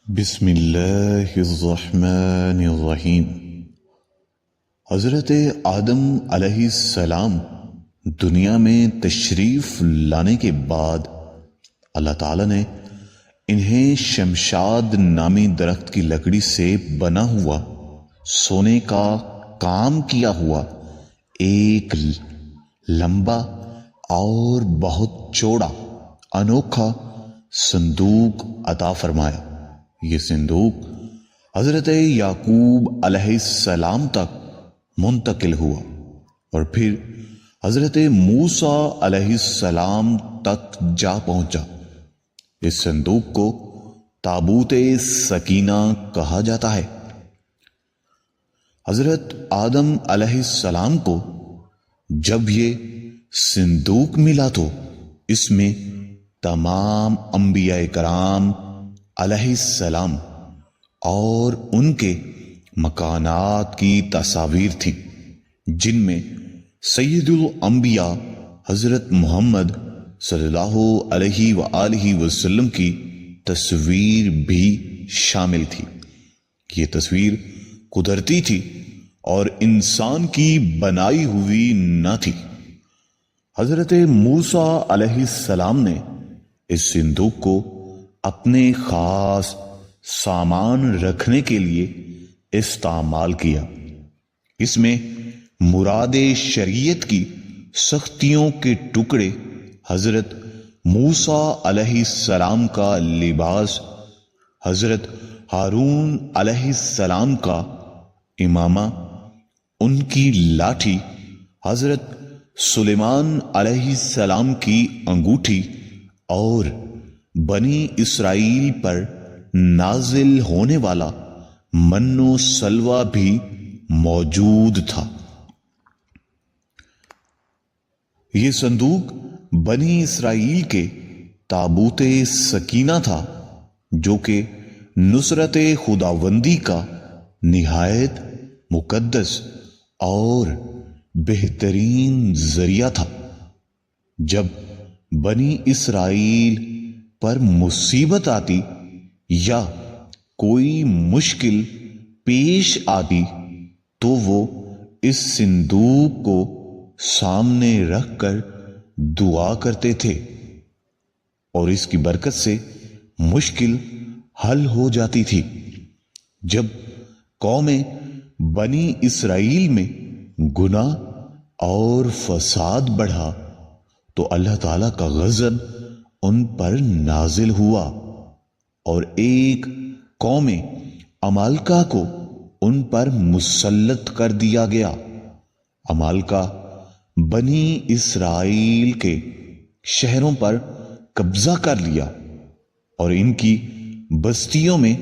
بسم اللہ الرحمن الرحیم۔ حضرت آدم علیہ السلام دنیا میں تشریف لانے کے بعد اللہ تعالیٰ نے انہیں شمشاد نامی درخت کی لکڑی سے بنا ہوا سونے کا کام کیا ہوا ایک لمبا اور بہت چوڑا انوکھا صندوق عطا فرمایا۔ یہ صندوق حضرت یعقوب علیہ السلام تک منتقل ہوا اور پھر حضرت موسیٰ علیہ السلام تک جا پہنچا۔ اس صندوق کو تابوت سکینہ کہا جاتا ہے۔ حضرت آدم علیہ السلام کو جب یہ صندوق ملا تو اس میں تمام انبیاء کرام علیہ السلام اور ان کے مکانات کی تصاویر تھی، جن میں سید الانبیاء حضرت محمد صلی اللہ علیہ وآلہ وسلم کی تصویر بھی شامل تھی۔ یہ تصویر قدرتی تھی اور انسان کی بنائی ہوئی نہ تھی۔ حضرت موسیٰ علیہ السلام نے اس صندوق کو اپنے خاص سامان رکھنے کے لیے استعمال کیا۔ اس میں مراد شریعت کی سختیوں کے ٹکڑے، حضرت موسیٰ علیہ السلام کا لباس، حضرت ہارون علیہ السلام کا امامہ، ان کی لاٹھی، حضرت سلیمان علیہ السلام کی انگوٹھی اور بنی اسرائیل پر نازل ہونے والا من و سلوہ بھی موجود تھا۔ یہ صندوق بنی اسرائیل کے تابوت سکینہ تھا، جو کہ نصرت خداوندی کا نہایت مقدس اور بہترین ذریعہ تھا۔ جب بنی اسرائیل پر مصیبت آتی یا کوئی مشکل پیش آتی تو وہ اس صندوق کو سامنے رکھ کر دعا کرتے تھے اور اس کی برکت سے مشکل حل ہو جاتی تھی۔ جب قوم بنی اسرائیل میں گناہ اور فساد بڑھا تو اللہ تعالیٰ کا غضب ان پر نازل ہوا اور ایک قوم عمالقہ کو ان پر مسلط کر دیا گیا۔ عمالقہ بنی اسرائیل کے شہروں پر قبضہ کر لیا اور ان کی بستیوں میں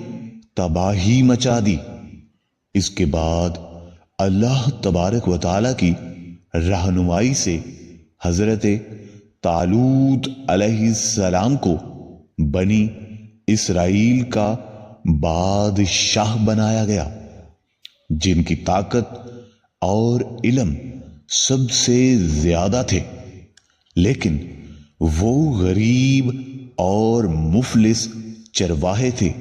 تباہی مچا دی۔ اس کے بعد اللہ تبارک و تعالیٰ کی رہنمائی سے حضرت طالوت علیہ السلام کو بنی اسرائیل کا بادشاہ بنایا گیا، جن کی طاقت اور علم سب سے زیادہ تھے، لیکن وہ غریب اور مفلس چرواہے تھے۔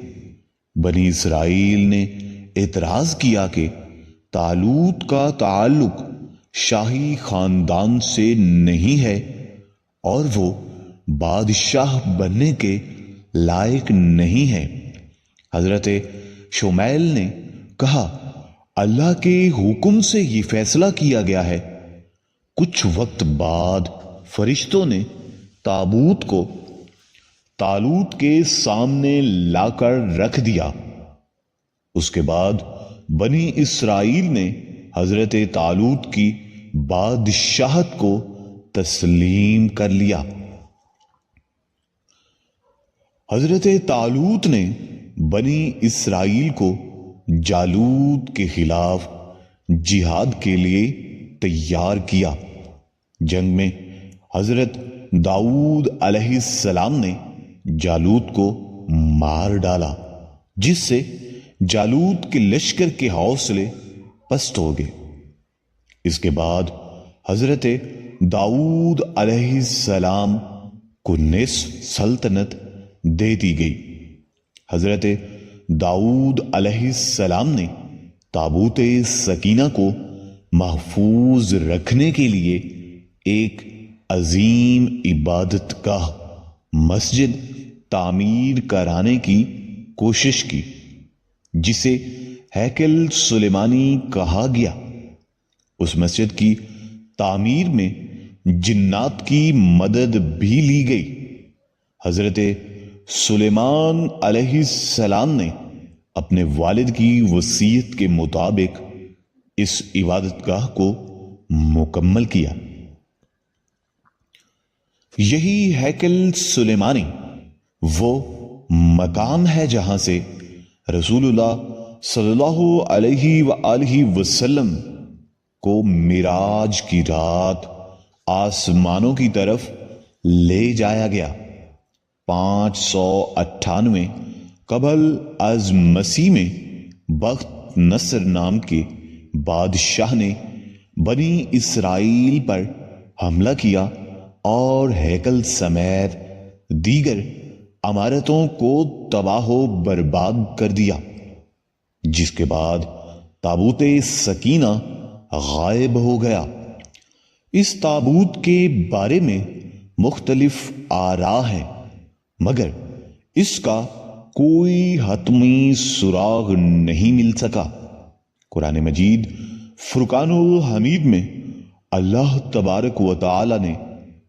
بنی اسرائیل نے اعتراض کیا کہ طالوت کا تعلق شاہی خاندان سے نہیں ہے اور وہ بادشاہ بننے کے لائق نہیں ہے۔ حضرت شمیل نے کہا، اللہ کے حکم سے یہ فیصلہ کیا گیا ہے۔ کچھ وقت بعد فرشتوں نے تابوت کو طالوت کے سامنے لا کر رکھ دیا۔ اس کے بعد بنی اسرائیل نے حضرت طالوت کی بادشاہت کو تسلیم کر لیا۔ حضرت طالوت نے بنی اسرائیل کو جالوت کے خلاف جہاد کے لیے تیار کیا۔ جنگ میں حضرت داؤد علیہ السلام نے جالوت کو مار ڈالا، جس سے جالوت کے لشکر کے حوصلے پست ہو گئے۔ اس کے بعد حضرت داؤد علیہ السلام کو نصف سلطنت دے دی گئی۔ حضرت داؤد علیہ السلام نے تابوت سکینہ کو محفوظ رکھنے کے لیے ایک عظیم عبادت گاہ مسجد تعمیر کرانے کی کوشش کی، جسے ہیکل سلیمانی کہا گیا۔ اس مسجد کی تعمیر میں جنات کی مدد بھی لی گئی۔ حضرت سلیمان علیہ السلام نے اپنے والد کی وصیت کے مطابق اس عبادت گاہ کو مکمل کیا۔ یہی ہیکل سلیمانی وہ مقام ہے جہاں سے رسول اللہ صلی اللہ علیہ وآلہ وسلم کو معراج کی رات آسمانوں کی طرف لے جایا گیا۔ 598 قبل از مسیح میں بخت نصر نام کے بادشاہ نے بنی اسرائیل پر حملہ کیا اور ہیکل سمیت دیگر عمارتوں کو تباہ و برباد کر دیا، جس کے بعد تابوت سکینہ غائب ہو گیا۔ اس تابوت کے بارے میں مختلف آراء ہیں، مگر اس کا کوئی حتمی سراغ نہیں مل سکا۔ قرآن مجید فرقان الحمید میں اللہ تبارک و تعالی نے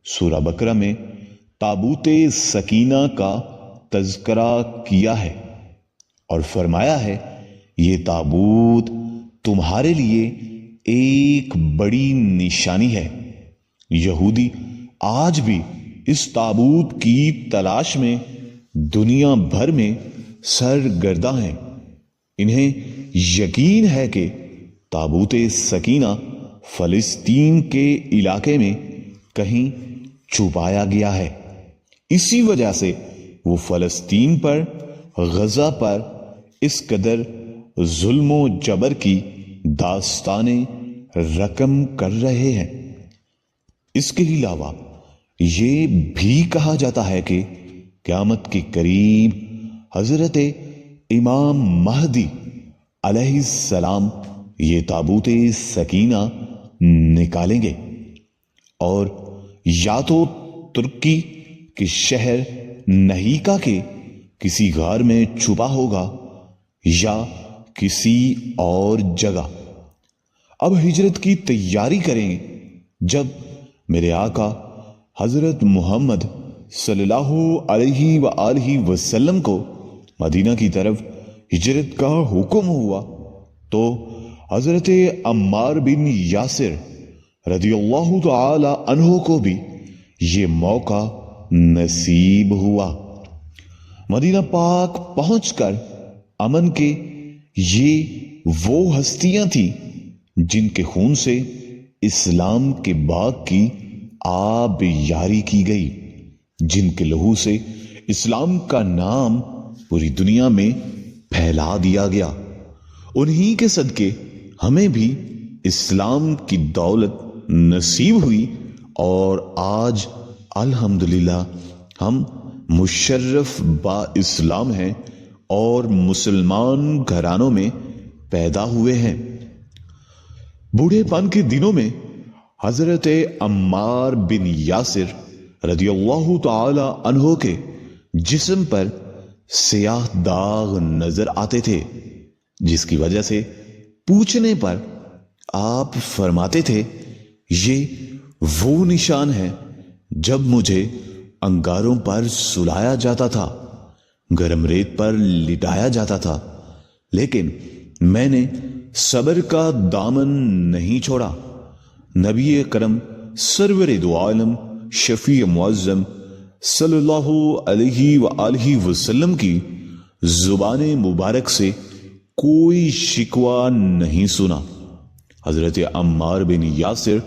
سورہ بقرہ میں تابوت سکینہ کا تذکرہ کیا ہے اور فرمایا ہے، یہ تابوت تمہارے لیے ایک بڑی نشانی ہے۔ یہودی آج بھی اس تابوت کی تلاش میں دنیا بھر میں سرگرداں ہیں۔ انہیں یقین ہے کہ تابوت سکینہ فلسطین کے علاقے میں کہیں چھپایا گیا ہے، اسی وجہ سے وہ فلسطین پر، غزہ پر اس قدر ظلم و جبر کی داستانیں رقم کر رہے ہیں۔ اس کے علاوہ یہ بھی کہا جاتا ہے کہ قیامت کے قریب حضرت امام مہدی علیہ السلام یہ تابوت سکینہ نکالیں گے اور یا تو ترکی کے شہر نہیکا کے کسی غار میں چھپا ہوگا یا کسی اور جگہ۔ اب ہجرت کی تیاری کریں جب میرے آقا حضرت محمد صلی اللہ علیہ وآلہ وسلم کو مدینہ کی طرف ہجرت کا حکم ہوا تو حضرت عمار بن یاسر رضی اللہ تعالی عنہ کو بھی یہ موقع نصیب ہوا۔ مدینہ پاک پہنچ کر امن کے یہ وہ ہستیاں تھیں جن کے خون سے اسلام کے باغ کی آب یاری کی گئی، جن کے لہو سے اسلام کا نام پوری دنیا میں پھیلا دیا گیا۔ انہی کے صدقے ہمیں بھی اسلام کی دولت نصیب ہوئی اور آج الحمدللہ ہم مشرف با اسلام ہیں اور مسلمان گھرانوں میں پیدا ہوئے ہیں۔ بوڑھے پن کے دنوں میں حضرت عمار بن یاسر رضی اللہ تعالی عنہ کے جسم پر سیاہ داغ نظر آتے تھے، جس کی وجہ سے پوچھنے پر آپ فرماتے تھے، یہ وہ نشان ہے جب مجھے انگاروں پر سلایا جاتا تھا، گرم ریت پر لٹایا جاتا تھا، لیکن میں نے صبر کا دامن نہیں چھوڑا۔ نبی کرم سرور دو عالم شفیع معظم صلی اللہ علیہ وآلہ وسلم کی زبان مبارک سے کوئی شکوہ نہیں سنا۔ حضرت عمار بن یاسر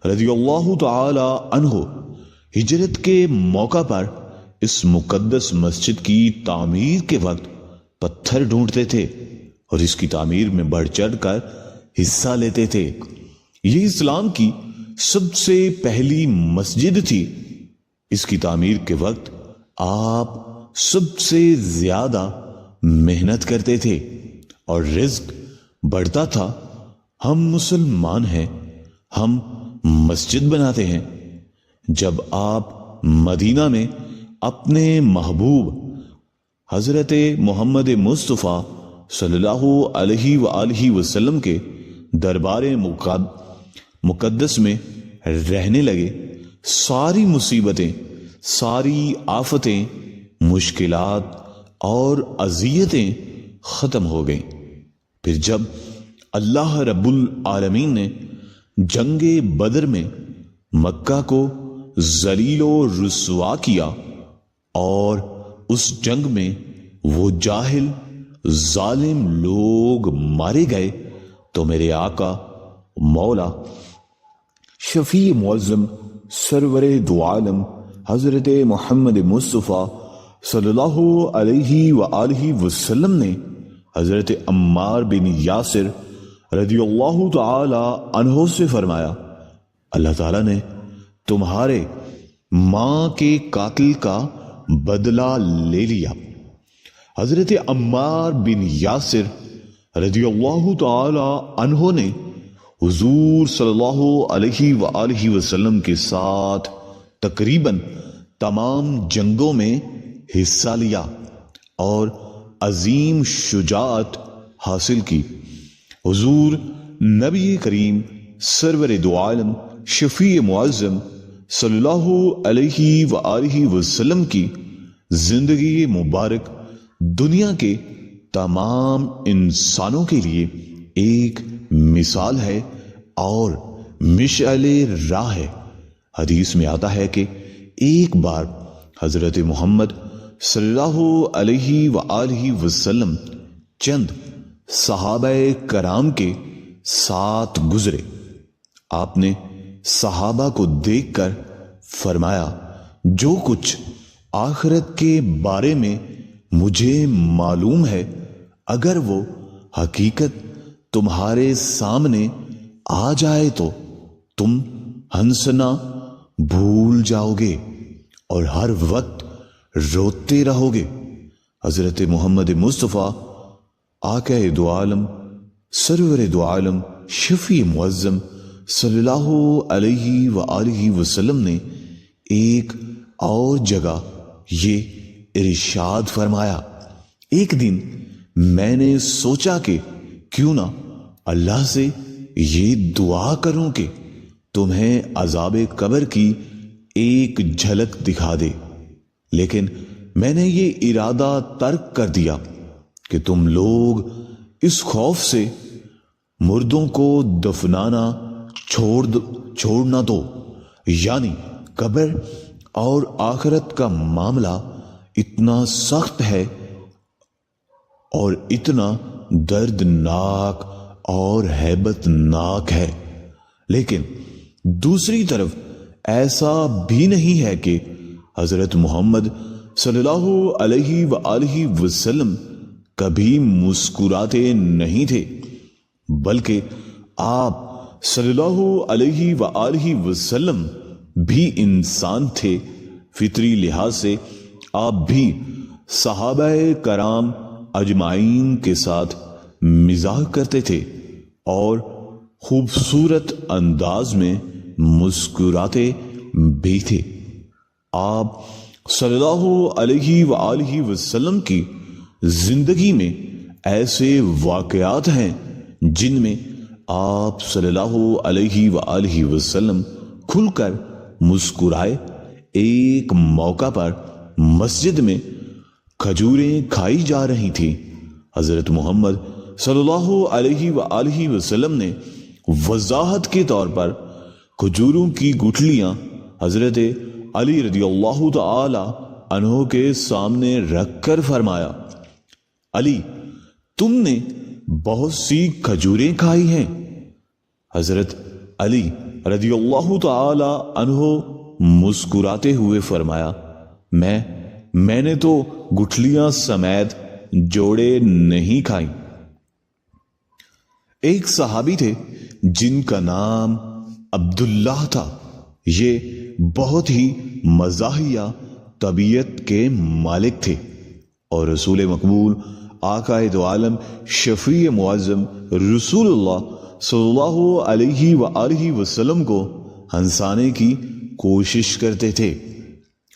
رضی اللہ تعالی عنہ ہجرت کے موقع پر اس مقدس مسجد کی تعمیر کے وقت پتھر ڈھونڈتے تھے اور اس کی تعمیر میں بڑھ چڑھ کر حصہ لیتے تھے۔ یہ اسلام کی سب سے پہلی مسجد تھی۔ اس کی تعمیر کے وقت آپ سب سے زیادہ محنت کرتے تھے اور رزق بڑھتا تھا۔ ہم مسلمان ہیں، ہم مسجد بناتے ہیں۔ جب آپ مدینہ میں اپنے محبوب حضرت محمد مصطفیٰ صلی اللہ علیہ وآلہ وسلم کے دربار مقدس میں رہنے لگے، ساری مصیبتیں، ساری آفتیں، مشکلات اور اذیتیں ختم ہو گئیں۔ پھر جب اللہ رب العالمین نے جنگ بدر میں مکہ کو ذلیل و رسوا کیا اور اس جنگ میں وہ جاہل ظالم لوگ مارے گئے، تو میرے آقا مولا شفیع معظم سرور دو عالم حضرت محمد مصطفیٰ صلی اللہ علیہ وآلہ وسلم نے حضرت عمار بن یاسر رضی اللہ تعالی عنہ سے فرمایا، اللہ تعالیٰ نے تمہارے ماں کے قاتل کا بدلہ لے لیا۔ حضرت عمار بن یاسر رضی اللہ تعالی عنہ نے حضور صلی اللہ علیہ وآلہ وسلم کے ساتھ تقریباً تمام جنگوں میں حصہ لیا اور عظیم شجاعت حاصل کی۔ حضور نبی کریم سرور دو عالم شفیع معظم صلی اللہ علیہ وآلہ وسلم کی زندگی مبارک دنیا کے تمام انسانوں کے لیے ایک مثال ہے اور مشعل راہ ہے۔ حدیث میں آتا ہے کہ ایک بار حضرت محمد صلی اللہ علیہ وآلہ وسلم چند صحابہ کرام کے ساتھ گزرے۔ آپ نے صحابہ کو دیکھ کر فرمایا، جو کچھ آخرت کے بارے میں مجھے معلوم ہے، اگر وہ حقیقت تمہارے سامنے آ جائے تو تم ہنسنا بھول جاؤ گے اور ہر وقت روتے رہو گے۔ حضرت محمد مصطفیٰ آقا دو عالم سرور دو عالم شفیع معظم صلی اللہ علیہ وآلہ وسلم نے ایک اور جگہ یہ ارشاد فرمایا، ایک دن میں نے سوچا کہ کیوں نہ اللہ سے یہ دعا کروں کہ تمہیں عذاب قبر کی ایک جھلک دکھا دے، لیکن میں نے یہ ارادہ ترک کر دیا کہ تم لوگ اس خوف سے مردوں کو دفنانا چھوڑنا دو، یعنی قبر اور آخرت کا معاملہ اتنا سخت ہے اور اتنا دردناک اور ہیبت ناک ہے، لیکن دوسری طرف ایسا بھی نہیں ہے کہ حضرت محمد صلی اللہ علیہ وآلہ وسلم کبھی مسکراتے نہیں تھے، بلکہ آپ صلی اللہ علیہ وآلہ وسلم بھی انسان تھے۔ فطری لحاظ سے آپ بھی صحابہ کرام اجمعین کے ساتھ مزاح کرتے تھے اور خوبصورت انداز میں مسکراتے بھی تھے۔ آپ صلی اللہ علیہ وآلہ وسلم کی زندگی میں ایسے واقعات ہیں جن میں آپ صلی اللہ علیہ وآلہ وسلم کھل کر مسکرائے۔ ایک موقع پر مسجد میں کھجوریں کھائی جا رہی تھیں۔ حضرت محمد صلی اللہ علیہ وآلہ وسلم نے وضاحت کے طور پر کھجوروں کی گٹھلیاں حضرت علی رضی اللہ تعالی عنہ کے سامنے رکھ کر فرمایا، علی، تم نے بہت سی کھجوریں کھائی ہیں۔ حضرت علی رضی اللہ تعالی عنہ مسکراتے ہوئے فرمایا، میں نے تو گٹھلیاں سمیت جوڑے نہیں کھائیں۔ ایک صحابی تھے جن کا نام عبداللہ تھا۔ یہ بہت ہی مزاحیہ طبیعت کے مالک تھے اور رسول مقبول آقائے دو عالم شفیع معظم رسول اللہ صلی اللہ علیہ وآلہ وسلم کو ہنسانے کی کوشش کرتے تھے۔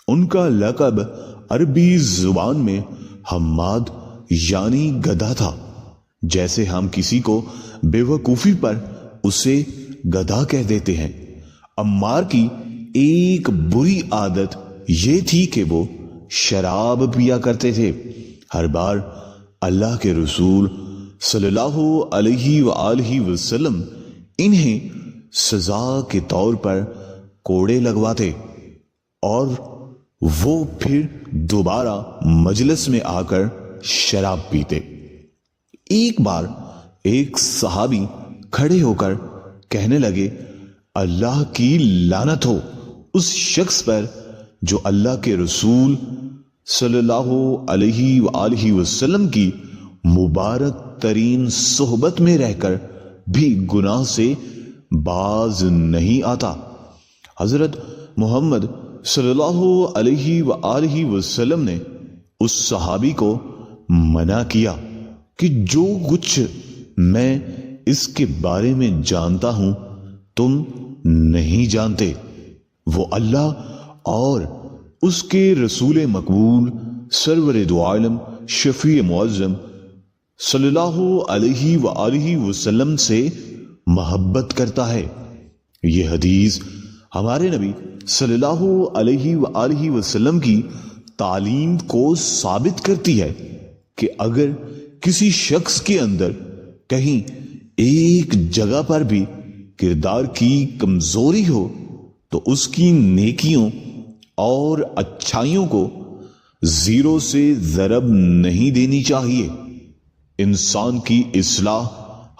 ان کا لقب عربی زبان میں حماد یعنی گدھا تھا۔ جیسے ہم کسی کو بے وقوفی پر اسے گدھا کہہ دیتے ہیں۔ عمار کی ایک بری عادت یہ تھی کہ وہ شراب پیا کرتے تھے۔ ہر بار اللہ کے رسول صلی اللہ علیہ وآلہ وسلم انہیں سزا کے طور پر کوڑے لگواتے اور وہ پھر دوبارہ مجلس میں آ کر شراب پیتے۔ ایک بار ایک صحابی کھڑے ہو کر کہنے لگے، اللہ کی لعنت ہو اس شخص پر جو اللہ کے رسول صلی اللہ علیہ وآلہ وسلم کی مبارک ترین صحبت میں رہ کر بھی گناہ سے باز نہیں آتا۔ حضرت محمد صلی اللہ علیہ وآلہ وسلم نے اس صحابی کو منع کیا کہ جو کچھ میں اس کے بارے میں جانتا ہوں تم نہیں جانتے۔ وہ اللہ اور اس کے رسول مقبول سرور دو عالم شفیع معظم صلی اللہ علیہ وآلہ وسلم سے محبت کرتا ہے۔ یہ حدیث ہمارے نبی صلی اللہ علیہ وآلہ وسلم کی تعلیم کو ثابت کرتی ہے کہ اگر کسی شخص کے اندر کہیں ایک جگہ پر بھی کردار کی کمزوری ہو تو اس کی نیکیوں اور اچھائیوں کو زیرو سے ضرب نہیں دینی چاہیے۔ انسان کی اصلاح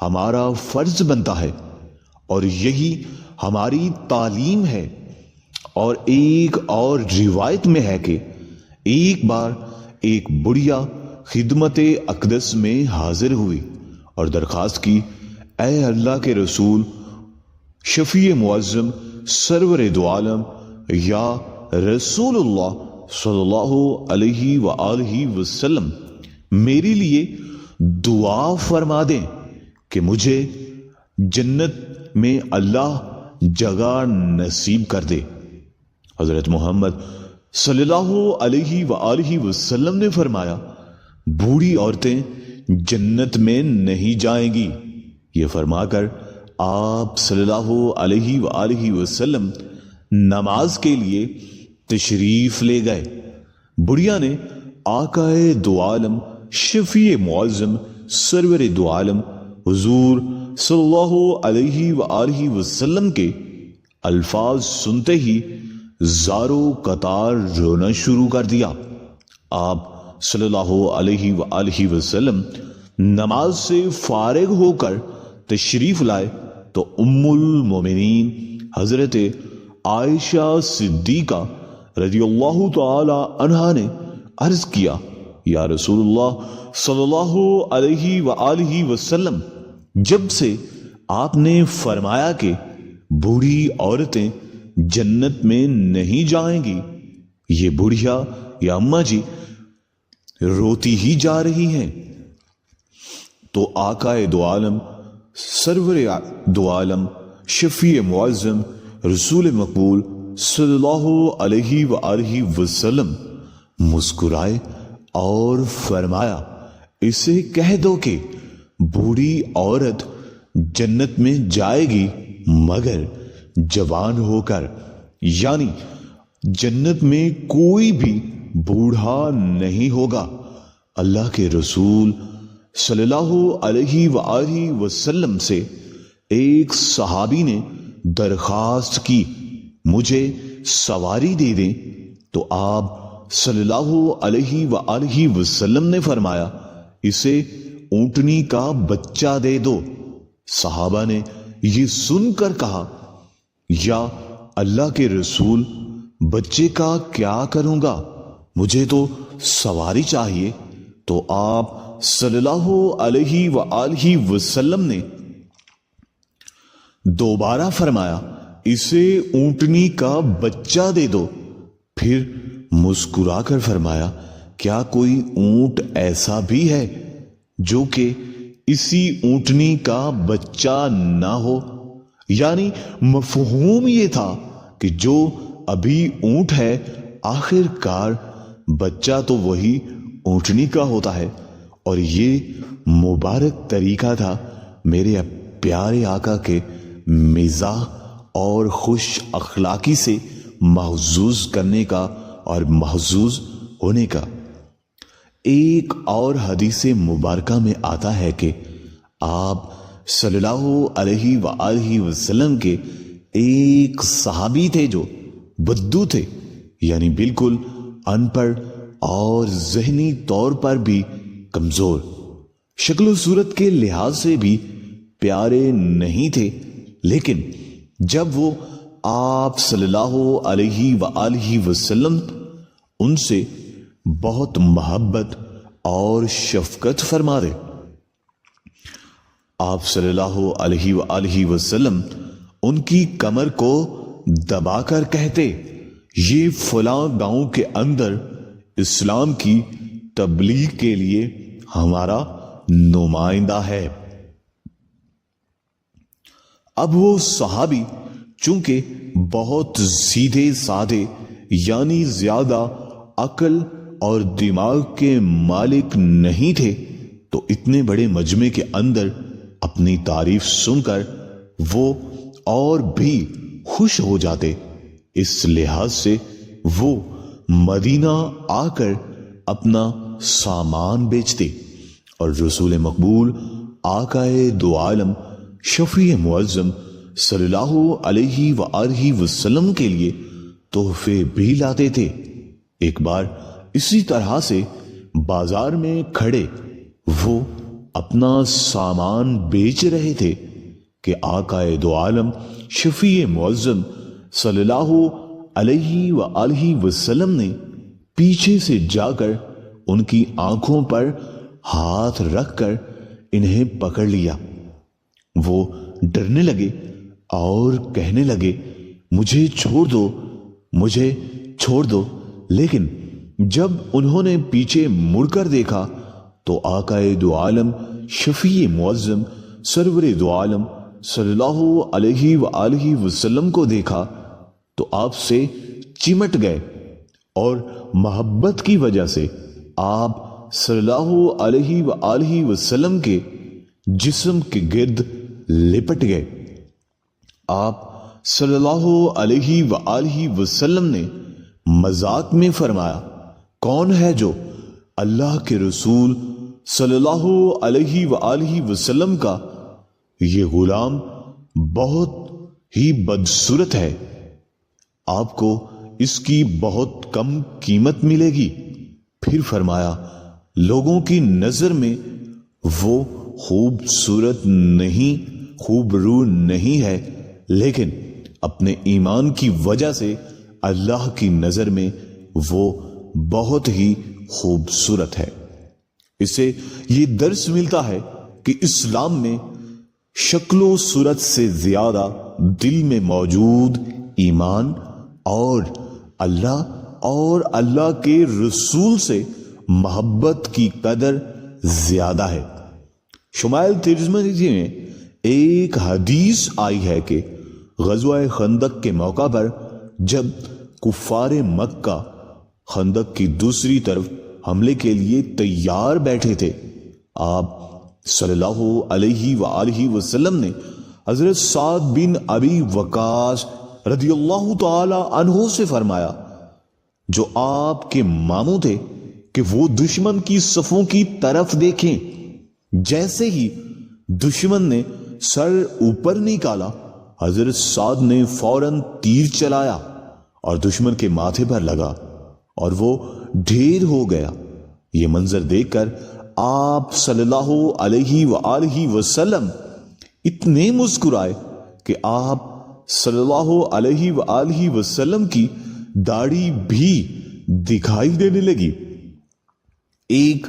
ہمارا فرض بنتا ہے اور یہی ہماری تعلیم ہے۔ اور ایک اور روایت میں ہے کہ ایک بار ایک بڑھیا خدمت اقدس میں حاضر ہوئی اور درخواست کی، اے اللہ کے رسول شفیع معظم سرور دو عالم یا رسول اللہ صلی اللہ علیہ وآلہ وسلم، میرے لیے دعا فرما دیں کہ مجھے جنت میں اللہ جگہ نصیب کر دے۔ حضرت محمد صلی اللہ علیہ وآلہ وسلم نے فرمایا، بوڑھی عورتیں جنت میں نہیں جائیں گی۔ یہ فرما کر آپ صلی اللہ علیہ وآلہ وسلم نماز کے لیے تشریف لے گئے۔ بڑھیا نے آقائے دو عالم شفیع معظم سرور دو عالم حضور صلی اللہ علیہ وآلہ وسلم کے الفاظ سنتے ہی زارو قطار رونا شروع کر دیا۔ آپ صلی اللہ علیہ وآلہ وسلم نماز سے فارغ ہو کر تشریف لائے تو ام المومنین حضرت عائشہ صدیقہ رضی اللہ تعالی عنہا نے عرض کیا، یا رسول اللہ صلی اللہ علیہ وآلہ وسلم، جب سے آپ نے فرمایا کہ بوڑھی عورتیں جنت میں نہیں جائیں گی، یہ بڑھیا یا اماں جی روتی ہی جا رہی ہیں۔ تو آقائے دو عالم سرور دو عالم شفیع معظم رسول مقبول صلی اللہ علیہ وآلہ وسلم مسکرائے اور فرمایا، اسے کہہ دو کہ بوڑھی عورت جنت میں جائے گی مگر جوان ہو کر، یعنی جنت میں کوئی بھی بوڑھا نہیں ہوگا۔ اللہ کے رسول صلی اللہ علیہ وآلہ وسلم سے ایک صحابی نے درخواست کی، مجھے سواری دے دیں، تو آپ صلی اللہ علیہ وآلہ وسلم نے فرمایا، اسے اونٹنی کا بچہ دے دو۔ صحابہ نے یہ سن کر کہا، یا اللہ کے رسول، بچے کا کیا کروں گا، مجھے تو سواری چاہیے۔ تو آپ صلی اللہ علیہ وآلہ وسلم نے دوبارہ فرمایا، اسے اونٹنی کا بچہ دے دو۔ پھر مسکرا کر فرمایا، کیا کوئی اونٹ ایسا بھی ہے جو کہ اسی اونٹنی کا بچہ نہ ہو، یعنی مفہوم یہ تھا کہ جو ابھی اونٹ ہے آخر کار بچہ تو وہی اونٹنی کا ہوتا ہے۔ اور یہ مبارک طریقہ تھا میرے پیارے آقا کے مزاح اور خوش اخلاقی سے محظوظ کرنے کا اور محظوظ ہونے کا۔ ایک اور حدیث مبارکہ میں آتا ہے کہ آپ صلی اللہ علیہ وآلہ وسلم کے ایک صحابی تھے جو بدو تھے، یعنی بالکل ان پڑھ اور ذہنی طور پر بھی کمزور، شکل و صورت کے لحاظ سے بھی پیارے نہیں تھے، لیکن جب وہ آپ صلی اللہ علیہ وآلہ وسلم ان سے بہت محبت اور شفقت فرماتے، آپ صلی اللہ علیہ وآلہ وسلم ان کی کمر کو دبا کر کہتے، یہ فلاں گاؤں کے اندر اسلام کی تبلیغ کے لیے ہمارا نمائندہ ہے۔ اب وہ صحابی چونکہ بہت سیدھے سادے یعنی زیادہ عقل اور دماغ کے مالک نہیں تھے، تو اتنے بڑے مجمع کے اندر اپنی تعریف سن کر وہ اور بھی خوش ہو جاتے۔ اس لحاظ سے وہ مدینہ آ کر اپنا سامان بیچتے اور رسول مقبول آقائے دو عالم شفیع معظم صلی اللہ علیہ وآلہ وسلم کے لیے تحفے بھی لاتے تھے۔ ایک بار اسی طرح سے بازار میں کھڑے وہ اپنا سامان بیچ رہے تھے کہ آقائے دو عالم شفیع معظم صلی اللہ علیہ وآلہ وسلم نے پیچھے سے جا کر ان کی آنکھوں پر ہاتھ رکھ کر انہیں پکڑ لیا۔ وہ ڈرنے لگے اور کہنے لگے، مجھے چھوڑ دو، مجھے چھوڑ دو۔ لیکن جب انہوں نے پیچھے مڑ کر دیکھا تو آقائے دو عالم شفیع معظم سرور دو عالم صلی اللہ علیہ وآلہ وسلم کو دیکھا تو آپ سے چمٹ گئے اور محبت کی وجہ سے آپ صلی اللہ علیہ وآلہ وسلم کے جسم کے گرد لپٹ گئے۔ آپ صلی اللہ علیہ وآلہ وسلم نے مذاق میں فرمایا، کون ہے جو اللہ کے رسول صلی اللہ علیہ وآلہ وسلم کا یہ غلام بہت ہی بدصورت ہے، آپ کو اس کی بہت کم قیمت ملے گی۔ پھر فرمایا، لوگوں کی نظر میں وہ خوبصورت نہیں، خوبرو نہیں ہے، لیکن اپنے ایمان کی وجہ سے اللہ کی نظر میں وہ بہت ہی خوبصورت ہے۔ اس سے یہ درس ملتا ہے کہ اسلام میں شکل و صورت سے زیادہ دل میں موجود ایمان اور اللہ کے رسول سے محبت کی قدر زیادہ ہے۔ شمائل ترمذی میں ایک حدیث آئی ہے کہ غزوہ خندق کے موقع پر جب کفار مکہ خندق کی دوسری طرف حملے کے لیے تیار بیٹھے تھے، آپ صلی اللہ علیہ وآلہ وسلم نے حضرت سعد بن ابی وقاص رضی اللہ تعالی عنہ سے فرمایا، جو آپ کے ماموں تھے، کہ وہ دشمن کی صفوں کی طرف دیکھیں۔ جیسے ہی دشمن نے سر اوپر نکالا، حضرت سعد نے فوراً تیر چلایا اور دشمن کے ماتھے پر لگا اور وہ ڈھیر ہو گیا۔ یہ منظر دیکھ کر آپ صلی اللہ علیہ وآلہ وسلم اتنے مسکرائے کہ آپ صلی اللہ علیہ وآلہ وسلم کی داڑھی بھی دکھائی دینے لگی۔ ایک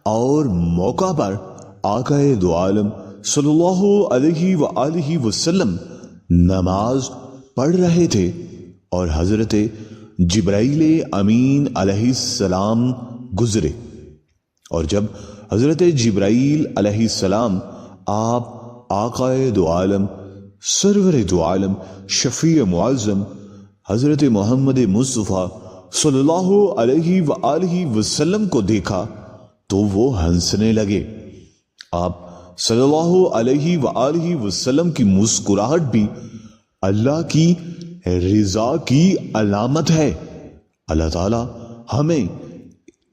اور موقع پر آقائے دو عالم صلی اللہ علیہ وآلہ وسلم نماز پڑھ رہے تھے اور حضرت جبرائیل امین علیہ السلام گزرے۔ اور جب حضرت جبرائیل علیہ السلام آپ آقائے دو عالم سرور دو عالم شفیع معظم حضرت محمد مصطفیٰ صلی اللہ علیہ وآلہ وسلم کو دیکھا تو وہ ہنسنے لگے۔ آپ صلی اللہ علیہ وآلہ وسلم کی مسکراہٹ بھی اللہ کی رضا کی علامت ہے۔ اللہ تعالی ہمیں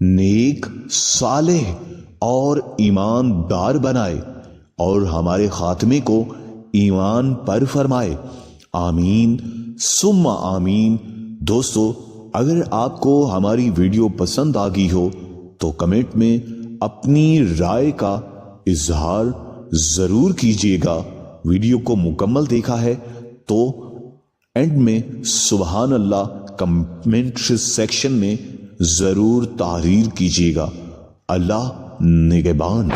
نیک، صالح اور ایماندار بنائے اور ہمارے خاتمے کو ایمان پر فرمائے، آمین ثم آمین۔ دوستو، اگر آپ کو ہماری ویڈیو پسند آ گئی ہو تو کمنٹ میں اپنی رائے کا اظہار ضرور کیجیے گا۔ ویڈیو کو مکمل دیکھا ہے تو اینڈ میں سبحان اللہ کمنٹ سیکشن میں ضرور تحریر کیجیے گا۔ اللہ نگہبان۔